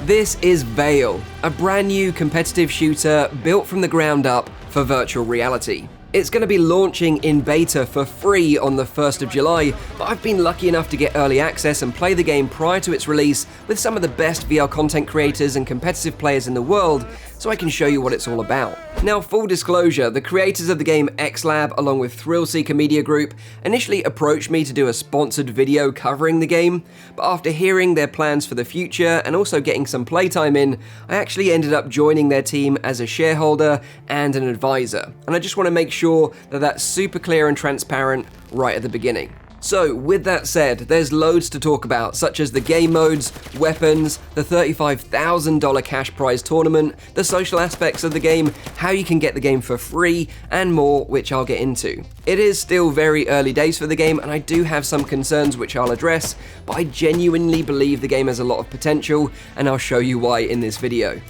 This is VAIL, a brand new competitive shooter built from the ground up for virtual reality. It's going to be launching in beta for free on the 1st of July, but I've been lucky enough to get early access and play the game prior to its release with some of the best VR content creators and competitive players in the world, so I can show you what it's all about. Now, full disclosure, the creators of the game AEXLAB, along with Thrillseeker Media Group, initially approached me to do a sponsored video covering the game, but after hearing their plans for the future and also getting some playtime in, I actually ended up joining their team as a shareholder and an advisor, and I just want to make sure that that's super clear and transparent right at the beginning. So, with that said, there's loads to talk about, such as the game modes, weapons, the $35,000 cash prize tournament, the social aspects of the game, how you can get the game for free, and more, which I'll get into. It is still very early days for the game, and I do have some concerns which I'll address, but I genuinely believe the game has a lot of potential, and I'll show you why in this video.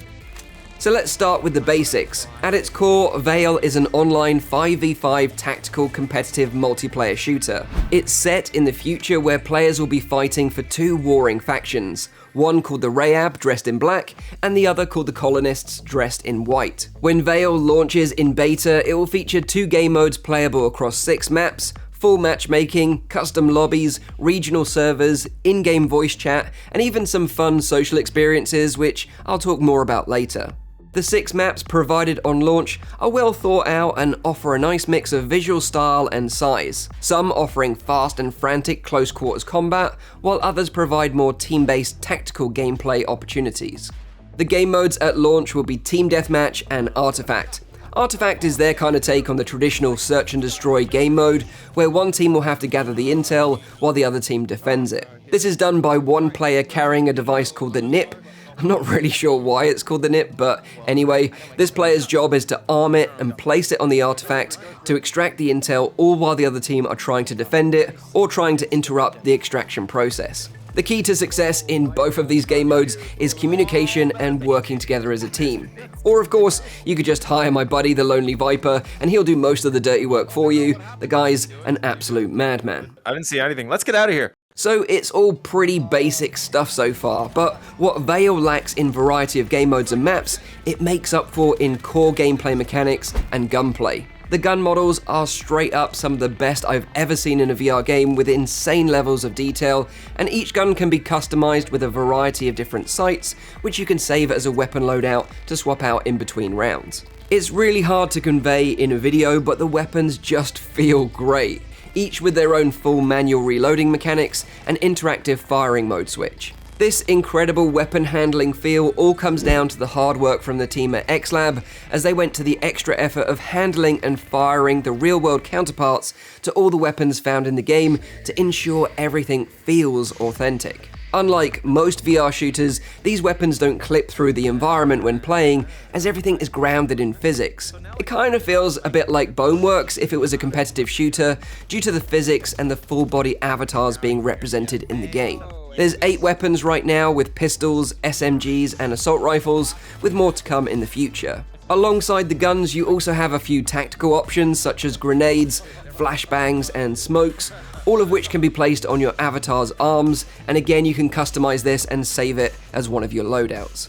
So let's start with the basics. At its core, VAIL is an online 5v5 tactical competitive multiplayer shooter. It's set in the future where players will be fighting for two warring factions, one called the RAAB, dressed in black, and the other called the Colonists, dressed in white. When VAIL launches in beta, it will feature two game modes playable across 6 maps, full matchmaking, custom lobbies, regional servers, in-game voice chat, and even some fun social experiences, which I'll talk more about later. The 6 maps provided on launch are well thought out and offer a nice mix of visual style and size, some offering fast and frantic close quarters combat, while others provide more team-based tactical gameplay opportunities. The game modes at launch will be Team Deathmatch and Artifact. Artifact is their kind of take on the traditional search and destroy game mode, where one team will have to gather the intel while the other team defends it. This is done by one player carrying a device called the NIP. I'm not really sure why it's called the NIP, but anyway, this player's job is to arm it and place it on the artifact to extract the intel, all while the other team are trying to defend it or trying to interrupt the extraction process. The key to success in both of these game modes is communication and working together as a team. Or of course, you could just hire my buddy, the Lonely Viper, and he'll do most of the dirty work for you. The guy's an absolute madman. I didn't see anything. Let's get out of here. So it's all pretty basic stuff so far, but what VAIL lacks in variety of game modes and maps, it makes up for in core gameplay mechanics and gunplay. The gun models are straight up some of the best I've ever seen in a VR game, with insane levels of detail, and each gun can be customized with a variety of different sights, which you can save as a weapon loadout to swap out in between rounds. It's really hard to convey in a video, but the weapons just feel great, each with their own full manual reloading mechanics and interactive firing mode switch. This incredible weapon handling feel all comes down to the hard work from the team at AEXLAB, as they went to the extra effort of handling and firing the real-world counterparts to all the weapons found in the game to ensure everything feels authentic. Unlike most VR shooters, these weapons don't clip through the environment when playing, as everything is grounded in physics. It kind of feels a bit like Boneworks if it was a competitive shooter, due to the physics and the full-body avatars being represented in the game. There's 8 weapons right now, with pistols, SMGs, and assault rifles, with more to come in the future. Alongside the guns, you also have a few tactical options such as grenades, flashbangs, and smokes, all of which can be placed on your avatar's arms, and again you can customize this and save it as one of your loadouts.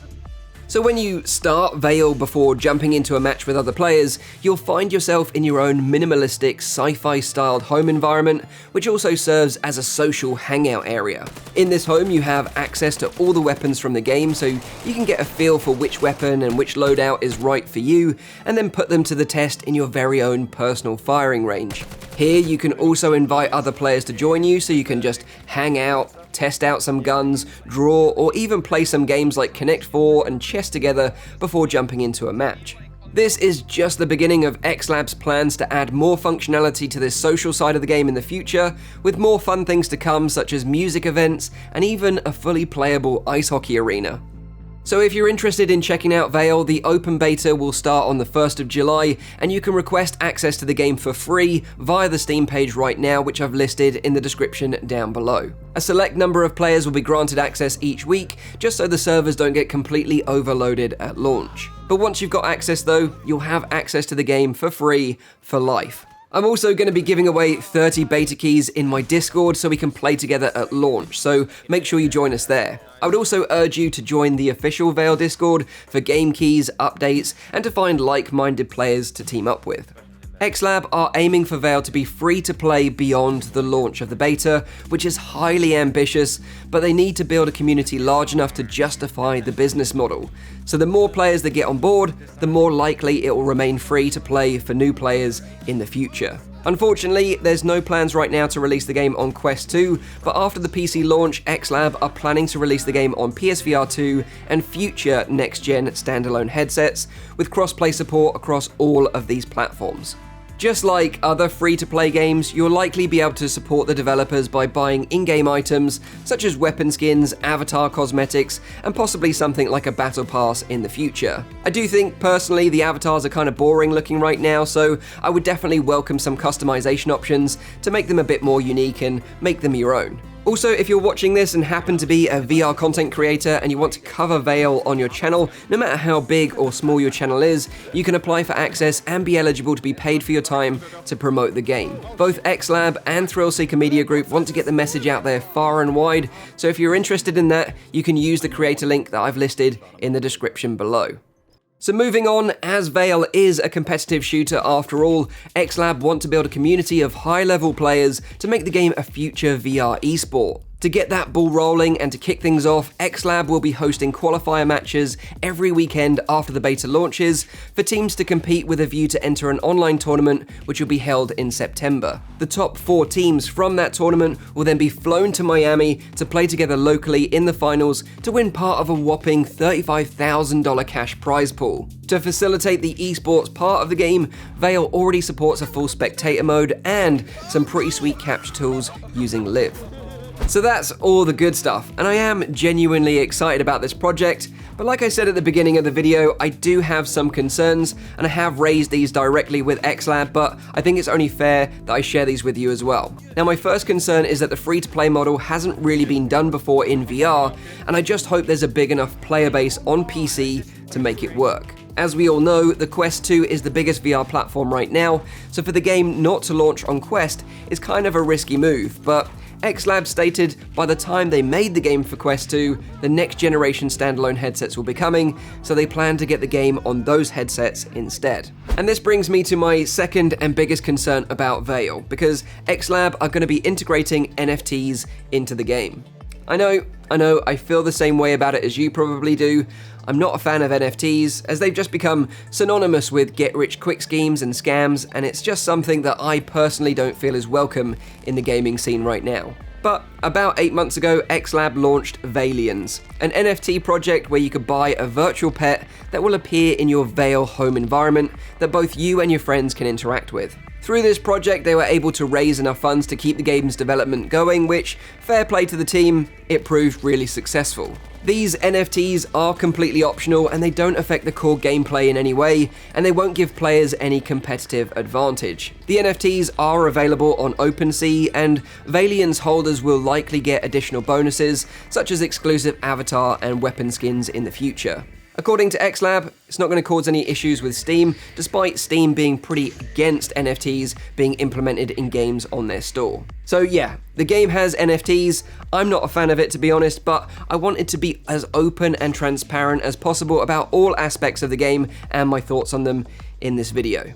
So when you start VAIL before jumping into a match with other players, you'll find yourself in your own minimalistic sci-fi styled home environment, which also serves as a social hangout area. In this home you have access to all the weapons from the game, so you can get a feel for which weapon and which loadout is right for you, and then put them to the test in your very own personal firing range. Here you can also invite other players to join you, so you can just hang out, test out some guns, draw, or even play some games like Connect 4 and chess together before jumping into a match. This is just the beginning of AEXLAB's plans to add more functionality to this social side of the game in the future, with more fun things to come such as music events and even a fully playable ice hockey arena. So if you're interested in checking out VAIL, the open beta will start on the 1st of July, and you can request access to the game for free via the Steam page right now, which I've listed in the description down below. A select number of players will be granted access each week, just so the servers don't get completely overloaded at launch. But once you've got access though, you'll have access to the game for free for life. I'm also going to be giving away 30 beta keys in my Discord so we can play together at launch, so make sure you join us there. I would also urge you to join the official VAIL Discord for game keys, updates, and to find like-minded players to team up with. AEXLAB are aiming for VAIL to be free to play beyond the launch of the beta, which is highly ambitious, but they need to build a community large enough to justify the business model. So the more players that get on board, the more likely it will remain free to play for new players in the future. Unfortunately, there's no plans right now to release the game on Quest 2, but after the PC launch, AEXLAB are planning to release the game on PSVR 2 and future next-gen standalone headsets, with cross-play support across all of these platforms. Just like other free-to-play games, you'll likely be able to support the developers by buying in-game items such as weapon skins, avatar cosmetics, and possibly something like a battle pass in the future. I do think, personally, the avatars are kind of boring looking right now, so I would definitely welcome some customization options to make them a bit more unique and make them your own. Also, if you're watching this and happen to be a VR content creator and you want to cover VAIL on your channel, no matter how big or small your channel is, you can apply for access and be eligible to be paid for your time to promote the game. Both AEXLAB and Thrillseeker Media Group want to get the message out there far and wide, so if you're interested in that, you can use the creator link that I've listed in the description below. So moving on, as VAIL is a competitive shooter after all, AEXLAB want to build a community of high-level players to make the game a future VR esport. To get that ball rolling and to kick things off, AEXLAB will be hosting qualifier matches every weekend after the beta launches for teams to compete with a view to enter an online tournament which will be held in September. The top 4 teams from that tournament will then be flown to Miami to play together locally in the finals to win part of a whopping $35,000 cash prize pool. To facilitate the eSports part of the game, VAIL already supports a full spectator mode and some pretty sweet capture tools using Live. So that's all the good stuff, and I am genuinely excited about this project, but like I said at the beginning of the video, I do have some concerns, and I have raised these directly with AEXLAB, but I think it's only fair that I share these with you as well. Now, my first concern is that the free-to-play model hasn't really been done before in VR, and I just hope there's a big enough player base on PC to make it work. As we all know, the Quest 2 is the biggest VR platform right now, so for the game not to launch on Quest is kind of a risky move, but AEXLAB stated by the time they made the game for Quest 2, the next generation standalone headsets will be coming, so they plan to get the game on those headsets instead. And this brings me to my second and biggest concern about VAIL, because AEXLAB are going to be integrating NFTs into the game. I know, I feel the same way about it as you probably do. I'm not a fan of NFTs, as they've just become synonymous with get-rich-quick schemes and scams, and it's just something that I personally don't feel is welcome in the gaming scene right now. But about 8 months ago, AEXLAB launched VAILians, an NFT project where you could buy a virtual pet that will appear in your VAIL home environment that both you and your friends can interact with. Through this project, they were able to raise enough funds to keep the game's development going, which, fair play to the team, it proved really successful. These NFTs are completely optional and they don't affect the core gameplay in any way, and they won't give players any competitive advantage. The NFTs are available on OpenSea, and VAILians holders will likely get additional bonuses, such as exclusive avatar and weapon skins in the future. According to AEXLAB, it's not going to cause any issues with Steam, despite Steam being pretty against NFTs being implemented in games on their store. So yeah, the game has NFTs. I'm not a fan of it, to be honest, but I want it to be as open and transparent as possible about all aspects of the game and my thoughts on them in this video.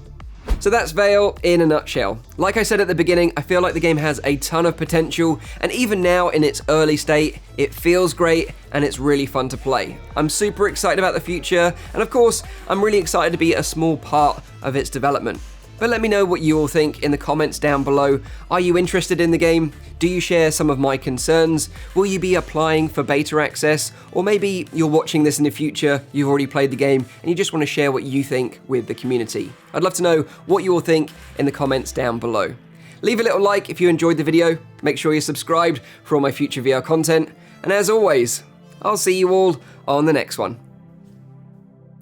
So that's VAIL in a nutshell. Like I said at the beginning, I feel like the game has a ton of potential, and even now in its early state, it feels great and it's really fun to play. I'm super excited about the future, and of course, I'm really excited to be a small part of its development. But let me know what you all think in the comments down below. Are you interested in the game? Do you share some of my concerns? Will you be applying for beta access? Or maybe you're watching this in the future, you've already played the game, and you just want to share what you think with the community. I'd love to know what you all think in the comments down below. Leave a little like if you enjoyed the video, make sure you're subscribed for all my future VR content, and as always, I'll see you all on the next one.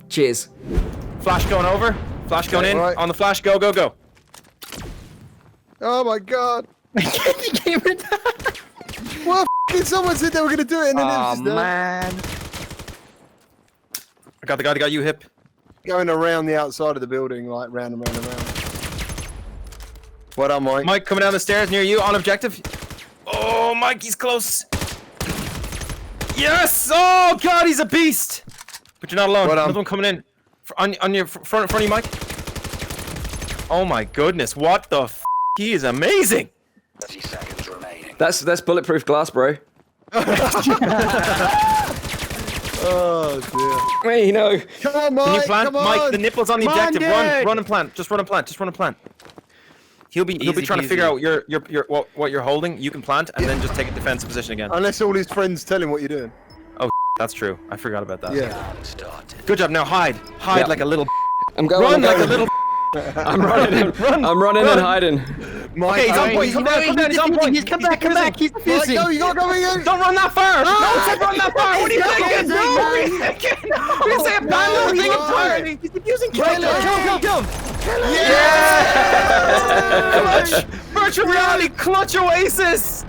Cheers. Flash going over. Flash going in. Right. On the flash. Go, go, go. Oh my god. You gave it. Well, someone said they were going to do it and then it was just man. I got the guy that got you, Hip. Going around the outside of the building, like round and round and round. What am I? Mike coming down the stairs near you on objective. Oh, Mike, he's close. Yes! Oh God, he's a beast. But you're not alone. Another one coming in on your front of you, Mike. Oh my goodness, what the f? He is amazing. 30 seconds remaining. That's bulletproof glass, bro. Oh dear. Hey, you know. Come on, Mike. Can you plant, Come on. Mike? The nipples on the objective. Run and plant. Just run and plant. Just run and plant. He'll be trying to figure out what you're holding. You can plant and then just take a defensive position again. Unless all his friends tell him what you're doing. Oh, that's true. I forgot about that. Yeah. Good job. Now hide. Hide like a little. I'm going. Run I'm like a going. little. I'm running. I'm running and hiding. Mike, Okay, he's on point. Come down. He's on point. He's come back. He's Mike, defusing. no, you gotta go in. Don't run that far. No, don't run that far. What are you thinking? No, you say abandon the thing entirely. He's defusing. Kill him. Yeah! Clutch! Virtual reality clutch oasis!